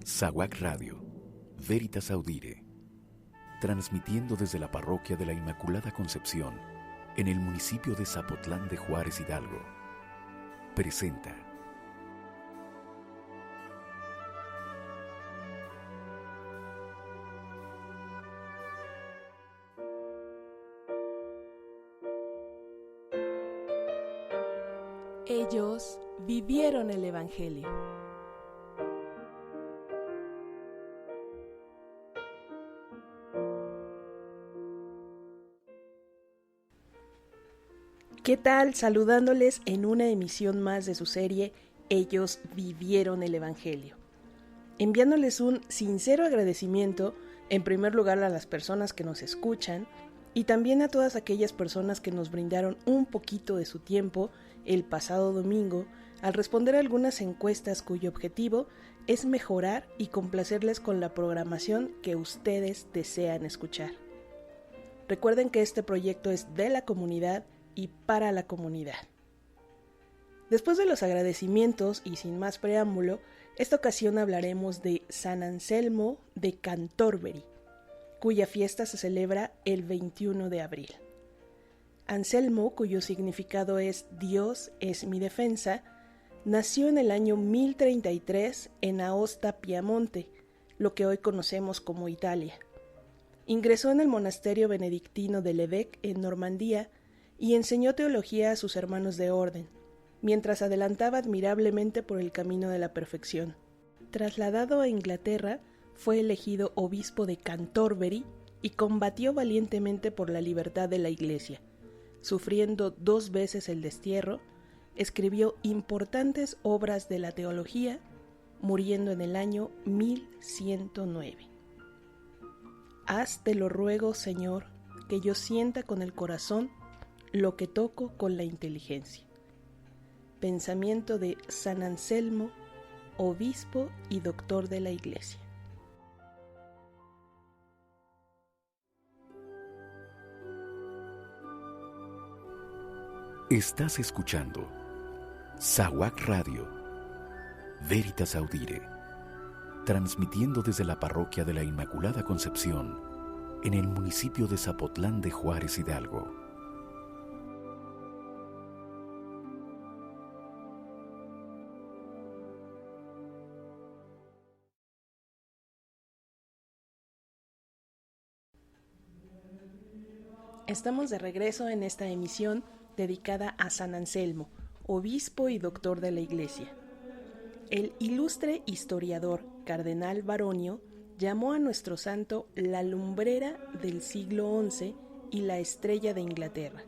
SAWAC Radio, Veritas Audire, transmitiendo desde la parroquia de la Inmaculada Concepción, en el municipio de Zapotlán de Juárez, Hidalgo, presenta Ellos vivieron el Evangelio. ¿Qué tal? Saludándoles en una emisión más de su serie Ellos vivieron el Evangelio. Enviándoles un sincero agradecimiento, en primer lugar a las personas que nos escuchan y también a todas aquellas personas que nos brindaron un poquito de su tiempo el pasado domingo al responder algunas encuestas cuyo objetivo es mejorar y complacerles con la programación que ustedes desean escuchar. Recuerden que este proyecto es de la comunidad y para la comunidad. Después de los agradecimientos y sin más preámbulo, esta ocasión hablaremos de San Anselmo de Cantorbery, cuya fiesta se celebra el 21 de abril. Anselmo, cuyo significado es Dios es mi defensa, nació en el año 1033 en Aosta, Piamonte, lo que hoy conocemos como Italia. Ingresó en el monasterio benedictino de Lévêque en Normandía y enseñó teología a sus hermanos de orden, mientras adelantaba admirablemente por el camino de la perfección. Trasladado a Inglaterra, fue elegido obispo de Cantorbery y combatió valientemente por la libertad de la Iglesia. Sufriendo 2 veces el destierro, escribió importantes obras de la teología, muriendo en el año 1109. Haz, te lo ruego, Señor, que yo sienta con el corazón lo que toco con la inteligencia. Pensamiento de San Anselmo, obispo y doctor de la Iglesia. Estás escuchando SAWAC Radio, Veritas Audire, transmitiendo desde la parroquia de la Inmaculada Concepción, en el municipio de Zapotlán de Juárez, Hidalgo. Estamos de regreso en esta emisión dedicada a San Anselmo, obispo y doctor de la Iglesia. El ilustre historiador cardenal Baronio llamó a nuestro santo la lumbrera del siglo XI y la estrella de Inglaterra.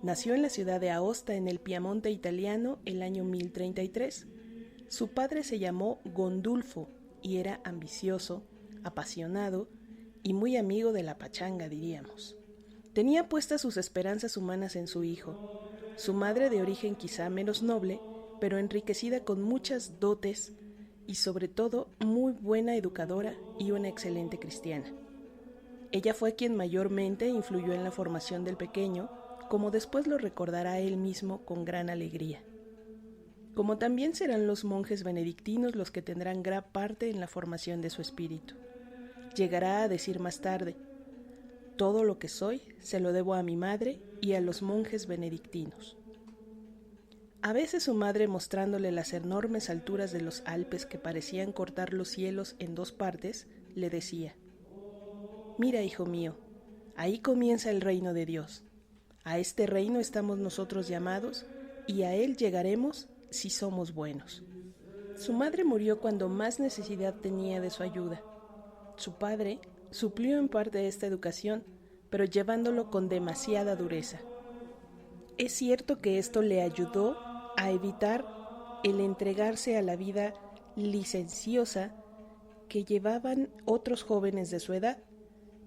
Nació en la ciudad de Aosta, en el Piamonte italiano, el año 1033. Su padre se llamó Gondulfo y era ambicioso, apasionado y muy amigo de la pachanga, diríamos. Tenía puestas sus esperanzas humanas en su hijo. Su madre, de origen quizá menos noble, pero enriquecida con muchas dotes y sobre todo muy buena educadora y una excelente cristiana. Ella fue quien mayormente influyó en la formación del pequeño, como después lo recordará él mismo con gran alegría. Como también serán los monjes benedictinos los que tendrán gran parte en la formación de su espíritu. Llegará a decir más tarde: todo lo que soy se lo debo a mi madre y a los monjes benedictinos. A veces su madre, mostrándole las enormes alturas de los Alpes que parecían cortar los cielos en 2 partes, le decía: mira, hijo mío, ahí comienza el reino de Dios. A este reino estamos nosotros llamados y a él llegaremos si somos buenos. Su madre murió cuando más necesidad tenía de su ayuda. Su padre suplió en parte esta educación, pero llevándolo con demasiada dureza. Es cierto que esto le ayudó a evitar el entregarse a la vida licenciosa que llevaban otros jóvenes de su edad,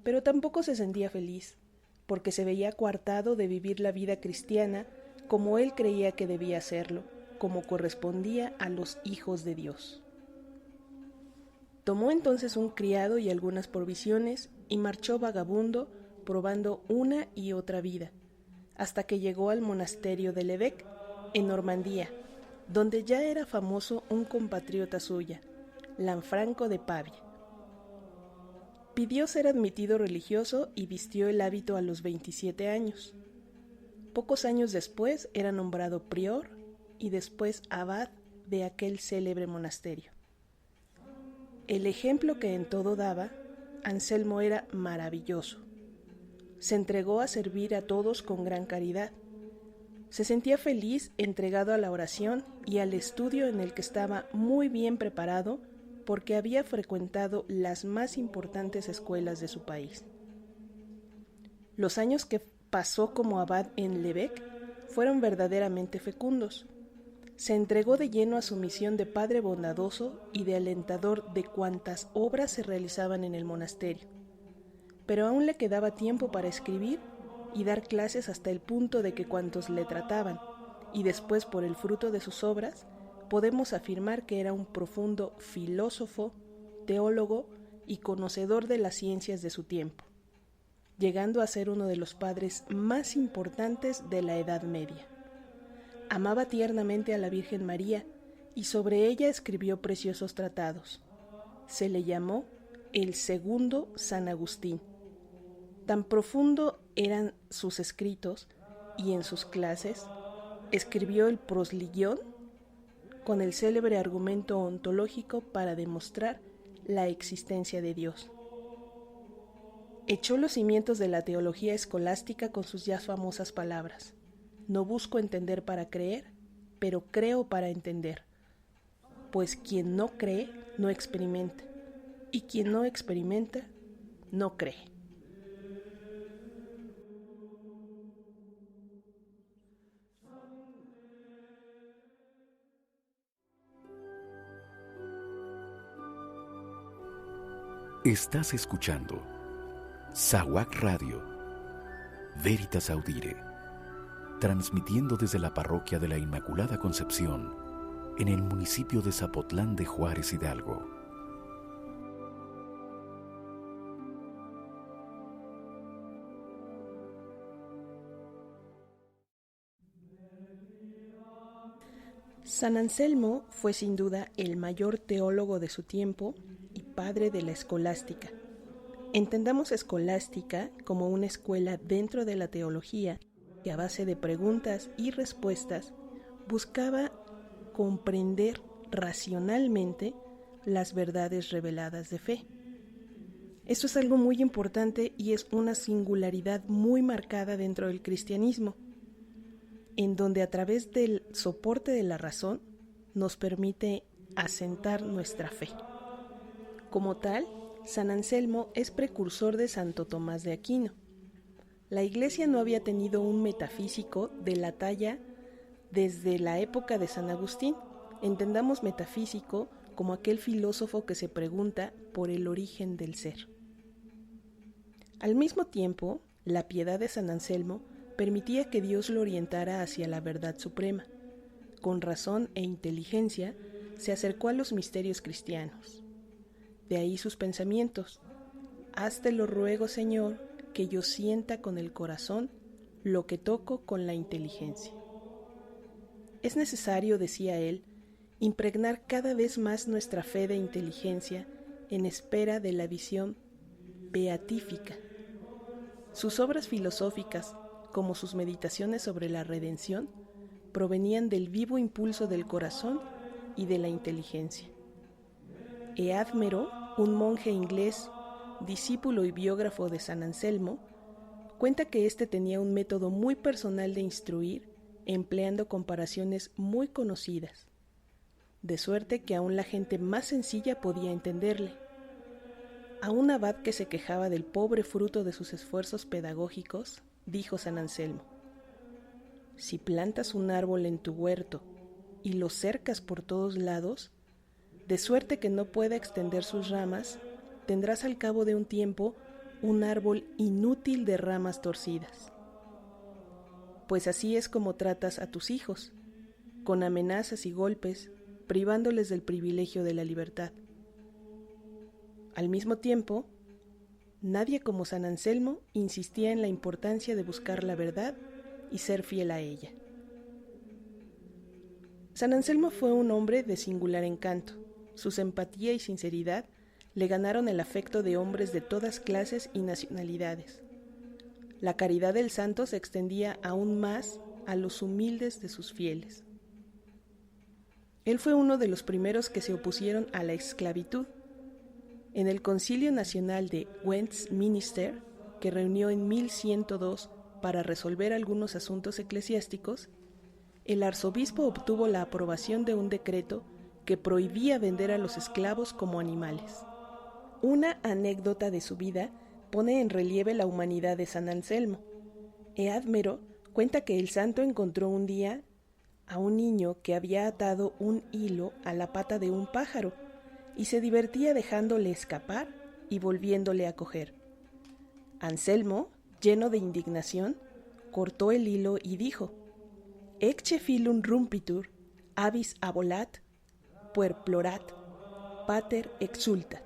pero tampoco se sentía feliz, porque se veía coartado de vivir la vida cristiana como él creía que debía hacerlo, como correspondía a los hijos de Dios. Tomó entonces un criado y algunas provisiones y marchó vagabundo, probando una y otra vida, hasta que llegó al monasterio de Lévêque, en Normandía, donde ya era famoso un compatriota suya, Lanfranco de Pavia. Pidió ser admitido religioso y vistió el hábito a los 27 años. Pocos años después era nombrado prior y después abad de aquel célebre monasterio. El ejemplo que en todo daba, Anselmo era maravilloso. Se entregó a servir a todos con gran caridad. Se sentía feliz, entregado a la oración y al estudio en el que estaba muy bien preparado porque había frecuentado las más importantes escuelas de su país. Los años que pasó como abad en Lebec fueron verdaderamente fecundos. Se entregó de lleno a su misión de padre bondadoso y de alentador de cuantas obras se realizaban en el monasterio. Pero aún le quedaba tiempo para escribir y dar clases hasta el punto de que cuantos le trataban, y después por el fruto de sus obras, podemos afirmar que era un profundo filósofo, teólogo y conocedor de las ciencias de su tiempo, llegando a ser uno de los padres más importantes de la Edad Media. Amaba tiernamente a la Virgen María y sobre ella escribió preciosos tratados. Se le llamó el segundo San Agustín. Tan profundo eran sus escritos y en sus clases escribió el Prosligión con el célebre argumento ontológico para demostrar la existencia de Dios. Echó los cimientos de la teología escolástica con sus ya famosas palabras: no busco entender para creer, pero creo para entender. Pues quien no cree, no experimenta, y quien no experimenta, no cree. Estás escuchando SAWAC Radio, Veritas Audire, transmitiendo desde la Parroquia de la Inmaculada Concepción, en el municipio de Zapotlán de Juárez, Hidalgo. San Anselmo fue sin duda el mayor teólogo de su tiempo y padre de la escolástica. Entendamos escolástica como una escuela dentro de la teología que a base de preguntas y respuestas buscaba comprender racionalmente las verdades reveladas de fe. Esto es algo muy importante y es una singularidad muy marcada dentro del cristianismo, en donde a través del soporte de la razón nos permite asentar nuestra fe. Como tal, San Anselmo es precursor de Santo Tomás de Aquino. La Iglesia no había tenido un metafísico de la talla desde la época de San Agustín. Entendamos metafísico como aquel filósofo que se pregunta por el origen del ser. Al mismo tiempo, la piedad de San Anselmo permitía que Dios lo orientara hacia la verdad suprema. Con razón e inteligencia se acercó a los misterios cristianos. De ahí sus pensamientos: hazte lo ruego, Señor, que yo sienta con el corazón lo que toco con la inteligencia. Es necesario, decía él, impregnar cada vez más nuestra fe de inteligencia en espera de la visión beatífica. Sus obras filosóficas, como sus meditaciones sobre la redención, provenían del vivo impulso del corazón y de la inteligencia. Eadmero, un monje inglés, discípulo y biógrafo de San Anselmo, cuenta que éste tenía un método muy personal de instruir, empleando comparaciones muy conocidas, de suerte que aún la gente más sencilla podía entenderle. A un abad que se quejaba del pobre fruto de sus esfuerzos pedagógicos, dijo San Anselmo: si plantas un árbol en tu huerto y lo cercas por todos lados, de suerte que no pueda extender sus ramas, tendrás al cabo de un tiempo un árbol inútil de ramas torcidas. Pues así es como tratas a tus hijos, con amenazas y golpes, privándoles del privilegio de la libertad. Al mismo tiempo, nadie como San Anselmo insistía en la importancia de buscar la verdad y ser fiel a ella. San Anselmo fue un hombre de singular encanto. su simpatía y sinceridad le ganaron el afecto de hombres de todas clases y nacionalidades. La caridad del santo se extendía aún más a los humildes de sus fieles. Él fue uno de los primeros que se opusieron a la esclavitud. En el Concilio Nacional de Westminster, que reunió en 1102 para resolver algunos asuntos eclesiásticos, el arzobispo obtuvo la aprobación de un decreto que prohibía vender a los esclavos como animales. Una anécdota de su vida pone en relieve la humanidad de San Anselmo. Eadmero cuenta que el santo encontró un día a un niño que había atado un hilo a la pata de un pájaro y se divertía dejándole escapar y volviéndole a coger. Anselmo, lleno de indignación, cortó el hilo y dijo: Ecce filum rumpitur, avis abolat, puerplorat, pater exultat.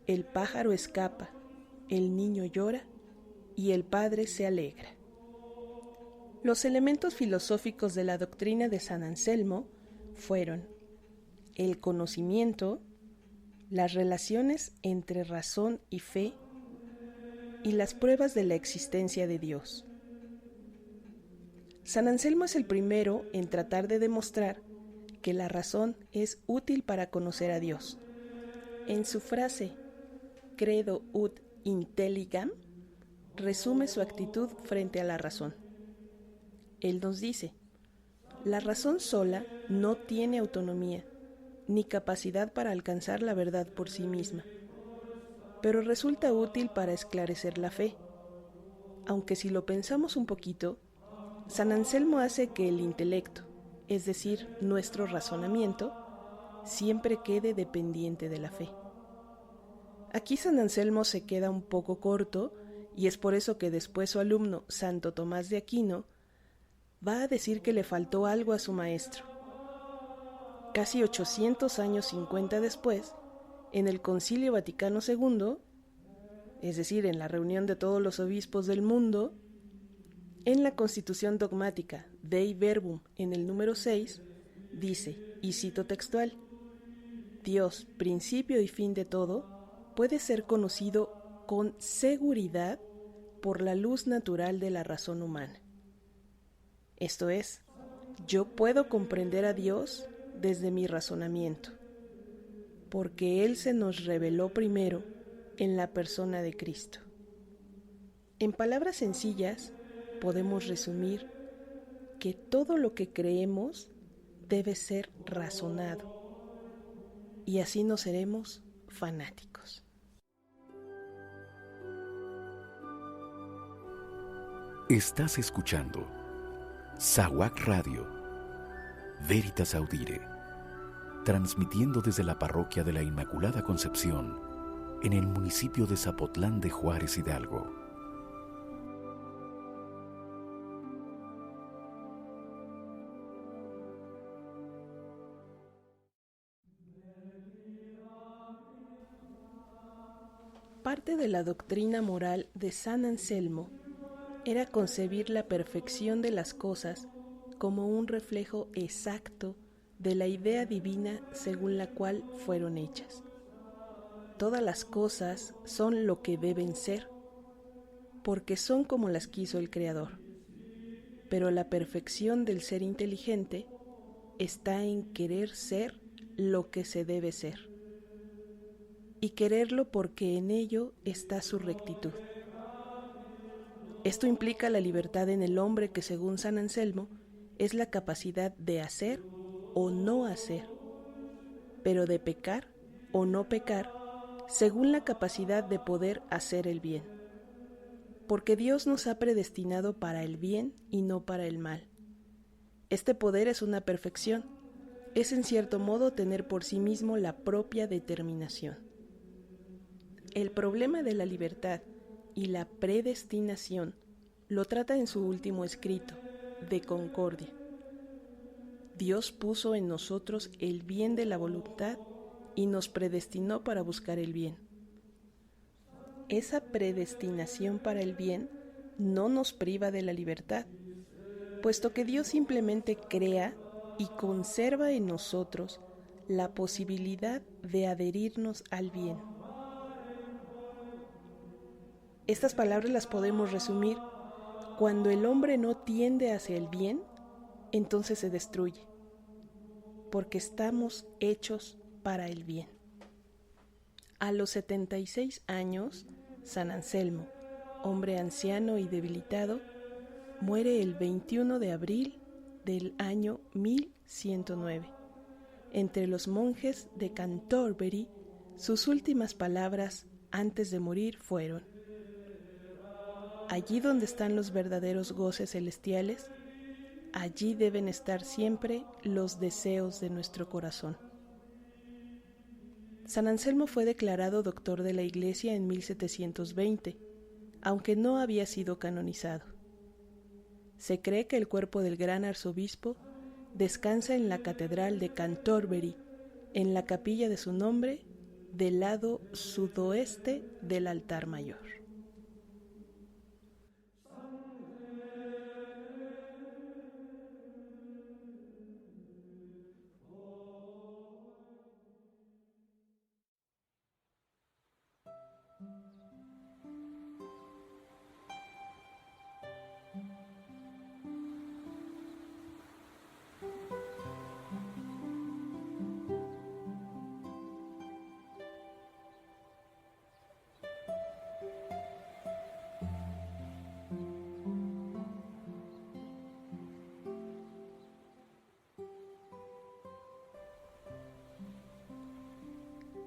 El pájaro escapa, el niño llora y el padre se alegra. Los elementos filosóficos de la doctrina de San Anselmo fueron el conocimiento, las relaciones entre razón y fe y las pruebas de la existencia de Dios. San Anselmo es el primero en tratar de demostrar que la razón es útil para conocer a Dios. En su frase Credo ut intelligam, resume su actitud frente a la razón. Él nos dice: la razón sola no tiene autonomía, ni capacidad para alcanzar la verdad por sí misma, pero resulta útil para esclarecer la fe. Aunque si lo pensamos un poquito, San Anselmo hace que el intelecto, es decir, nuestro razonamiento, siempre quede dependiente de la fe. Aquí San Anselmo se queda un poco corto, y es por eso que después su alumno, Santo Tomás de Aquino, va a decir que le faltó algo a su maestro. Casi 800 años 50 después, en el Concilio Vaticano II, es decir, en la reunión de todos los obispos del mundo, en la Constitución Dogmática Dei Verbum, en el número 6, dice, y cito textual: Dios, principio y fin de todo, puede ser conocido con seguridad por la luz natural de la razón humana. Esto es, yo puedo comprender a Dios desde mi razonamiento, porque Él se nos reveló primero en la persona de Cristo. En palabras sencillas, podemos resumir que todo lo que creemos debe ser razonado, y así no seremos fanáticos. Estás escuchando SAWAC Radio, Veritas Audire, transmitiendo desde la Parroquia de la Inmaculada Concepción, en el municipio de Zapotlán de Juárez, Hidalgo. Parte de la doctrina moral de San Anselmo era concebir la perfección de las cosas como un reflejo exacto de la idea divina según la cual fueron hechas. Todas las cosas son lo que deben ser, porque son como las quiso el Creador. Pero la perfección del ser inteligente está en querer ser lo que se debe ser, y quererlo porque en ello está su rectitud. Esto implica la libertad en el hombre que, según San Anselmo, es la capacidad de hacer o no hacer, pero de pecar o no pecar, según la capacidad de poder hacer el bien. Porque Dios nos ha predestinado para el bien y no para el mal. Este poder es una perfección, es en cierto modo tener por sí mismo la propia determinación. El problema de la libertad y la predestinación lo trata en su último escrito, De Concordia. Dios puso en nosotros el bien de la voluntad y nos predestinó para buscar el bien. Esa predestinación para el bien no nos priva de la libertad, puesto que Dios simplemente crea y conserva en nosotros la posibilidad de adherirnos al bien. Estas palabras las podemos resumir: cuando el hombre no tiende hacia el bien, entonces se destruye, porque estamos hechos para el bien. A los 76 años, San Anselmo, hombre anciano y debilitado, muere el 21 de abril del año 1109. Entre los monjes de Canterbury, sus últimas palabras antes de morir fueron: allí donde están los verdaderos goces celestiales, allí deben estar siempre los deseos de nuestro corazón. San Anselmo fue declarado doctor de la Iglesia en 1720, aunque no había sido canonizado. Se cree que el cuerpo del gran arzobispo descansa en la Catedral de Canterbury, en la capilla de su nombre, del lado sudoeste del altar mayor.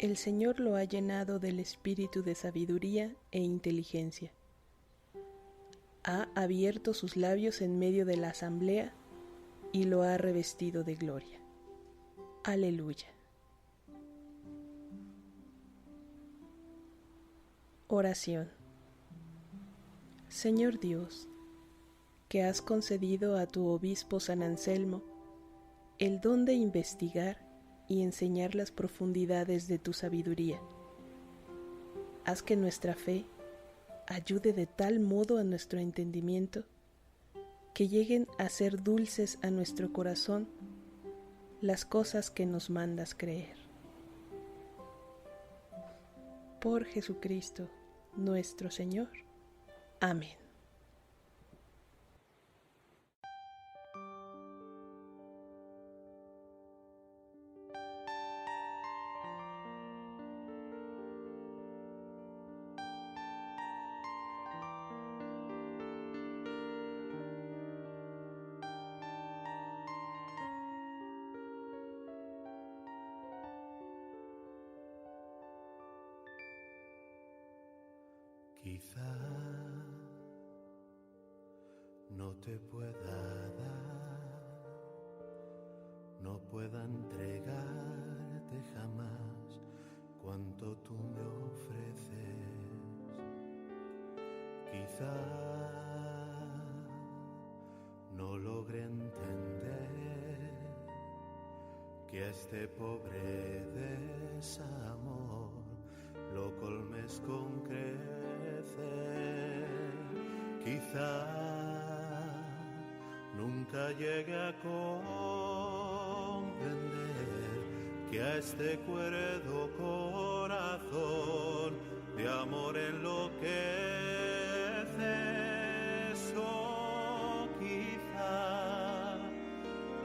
El Señor lo ha llenado del espíritu de sabiduría e inteligencia. Ha abierto sus labios en medio de la asamblea y lo ha revestido de gloria. Aleluya. Oración. Señor Dios, que has concedido a tu obispo San Anselmo el don de investigar y enseñar las profundidades de tu sabiduría. Haz que nuestra fe ayude de tal modo a nuestro entendimiento que lleguen a ser dulces a nuestro corazón las cosas que nos mandas creer. Por Jesucristo nuestro Señor. Amén. Quizá no te pueda dar, no pueda entregarte jamás cuanto tú me ofreces. Quizá no logre entender que a este pobre desamor lo colmes con crecer. Quizá nunca llegue a comprender que a este cuerdo corazón de amor enloqueces. O quizá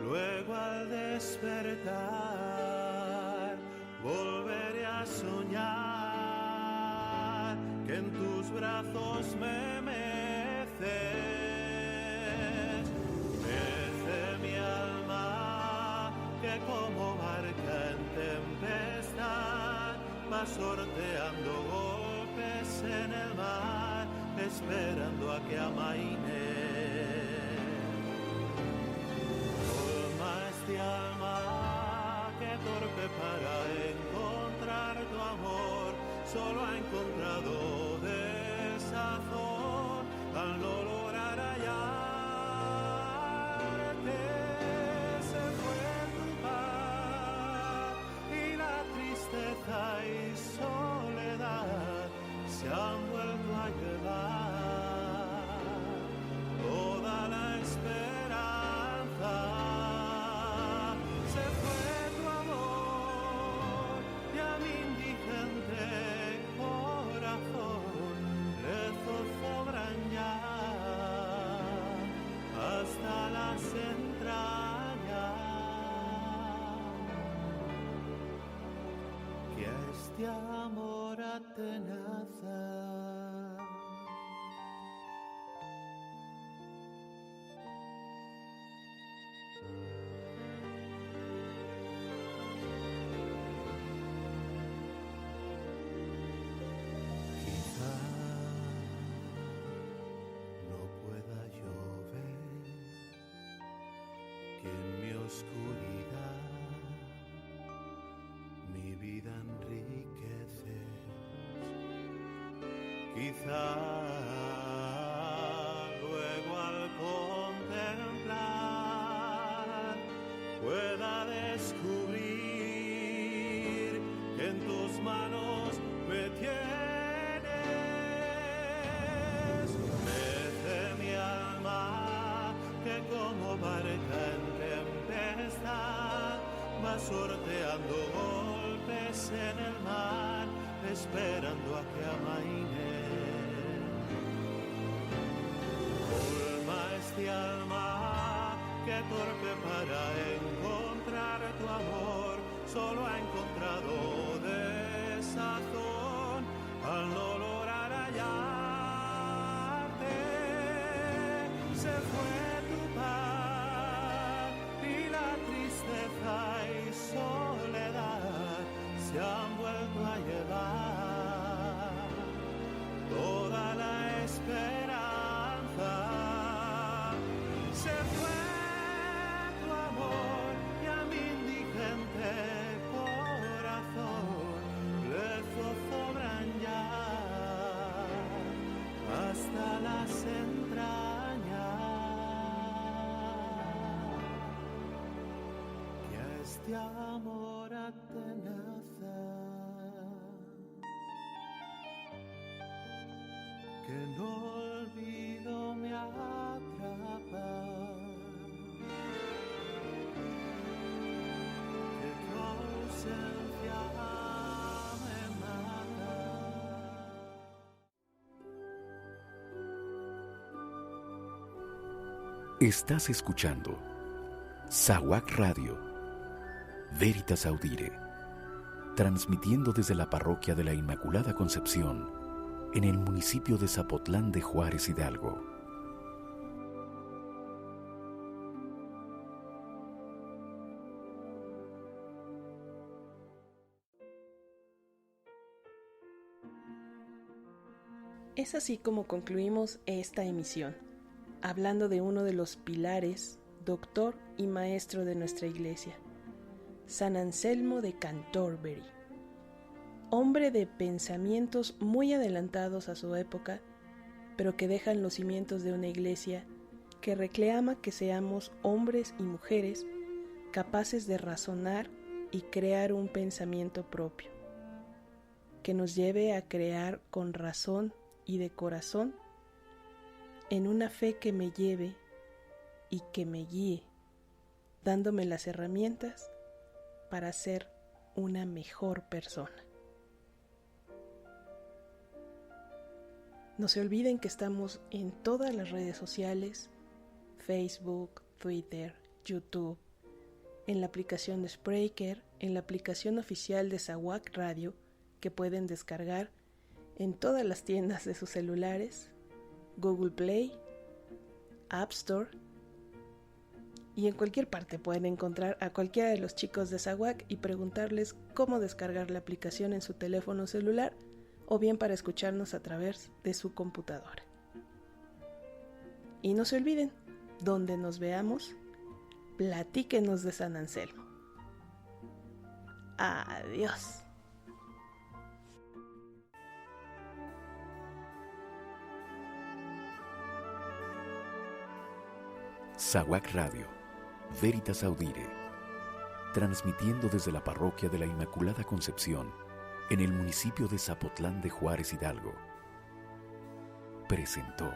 luego al despertar volveré a soñar que en tus brazos me meces. Mece mi alma que como barca en tempestad va sorteando golpes en el mar, esperando a que amaine. Colma este alma que torpe para encontrar tu amor, solo ha encontrado desazón al no lograr hallarte. Se fue tu paz y la tristeza y soledad se han vuelto a llevar toda la esperanza. Se fue tu amor las entrañas, que este amor atenaza. Oscuridad, mi vida enriqueces. Quizá luego al contemplar pueda descubrir que en tus manos me tienes. Mece mi alma que como barca va sorteando golpes en el mar, esperando a que amaine. Colma este alma que torpe para encontrar tu amor, solo ha encontrado desazón al no lograr hallarte. Se fue tu paz y la tristeza y soledad se han vuelto a llevar toda la esperanza. Se fue tu amor y a mi indigente corazón le zozobran ya hasta las entrañas. Este amor atenaza, que no olvido me atrapa, que tu ausencia me mata. Estás escuchando SAWAC Radio, Veritas Audire, transmitiendo desde la parroquia de la Inmaculada Concepción, en el municipio de Zapotlán de Juárez, Hidalgo. Es así como concluimos esta emisión, hablando de uno de los pilares, doctor y maestro de nuestra iglesia, San Anselmo de Canterbury, hombre de pensamientos muy adelantados a su época, pero que dejan los cimientos de una iglesia que reclama que seamos hombres y mujeres capaces de razonar y crear un pensamiento propio, que nos lleve a crear con razón y de corazón, en una fe que me lleve y que me guíe, dándome las herramientas para ser una mejor persona. No se olviden que estamos en todas las redes sociales, Facebook, Twitter, YouTube, en la aplicación de Spreaker, en la aplicación oficial de SAWAC Radio, que pueden descargar en todas las tiendas de sus celulares, Google Play, App Store, y en cualquier parte pueden encontrar a cualquiera de los chicos de SAWAC y preguntarles cómo descargar la aplicación en su teléfono celular o bien para escucharnos a través de su computadora. Y no se olviden, donde nos veamos, platíquenos de San Anselmo. Adiós. SAWAC Radio, Veritas Audire, transmitiendo desde la parroquia de la Inmaculada Concepción, en el municipio de Zapotlán de Juárez, Hidalgo, presentó